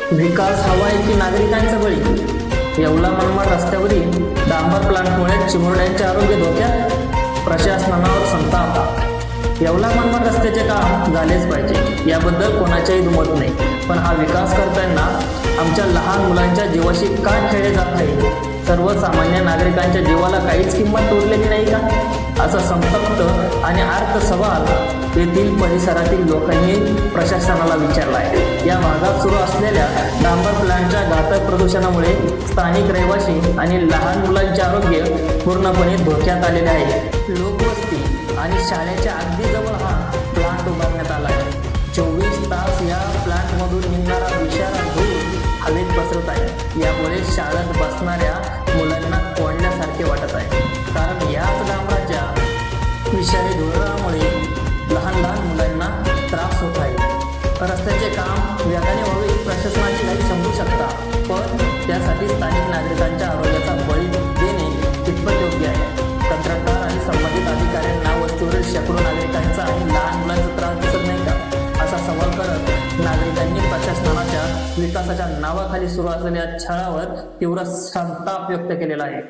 विकास हवाय की नागरिकांचा बळी? येवला मनमाड रस्त्यावरील डांबर प्लांटमुळे चिमुरड्यांचे आरोग्य धोक्यात, प्रशासनावर संताप। येवला मनमाड रस्त्याचे काम झालेच पाहिजे, याबद्दल कोणाच्याही दुमत नाही, पण हा विकास करताना आमच्या लहान मुलांच्या जीवाशी का खेळले जात आहे? सर्वसामान्य नागरिकांच्या जीवाला काहीच किंमत उरलेली नाही का? असा संतप्त आणि अर्थ सवाल येथील परिसरातील लोकांनी प्रशासनाला विचारला आहे। या भागात सुरू असलेल्या डांबर प्लांटच्या घातक प्रदूषणामुळे स्थानिक रहिवासी आणि लहान मुलांचे आरोग्य पूर्णपणे धोक्यात आलेले आहे। लोकवस्ती आणि शाळेच्या अगदी जवळ हा प्लांट उभारण्यात आला आहे। 24 तास या प्लांटमधून निघणारा विषारी धूर हवेत पसरत आहे। यामुळे शाळेत बसणाऱ्या मुलांना कोंडल्यासारखे वाटत आहे, कारण याच डांबराच्या विषारी धुरामुळे लहान मुलांना त्रास होत आहे। रस्त्याचे काम वेगाने व्हावे ही प्रशासनाची काही समजू शकता, पण त्यासाठी स्थानिक नागरिकांच्या आरोग्याचा बळी देणे कितपत योग्य आहे? कंत्राटदार आणि संबंधित अधिकाऱ्यांना वस्तीवरील शेकडो नागरिकांचा आणि लहान मुलांचा त्रास दिसत नाही का, असा सवाल करत नागरिकांनी प्रशासनाच्या विकासाच्या नावाखाली सुरू असलेल्या छळावर तीव्र संताप व्यक्त केलेला आहे।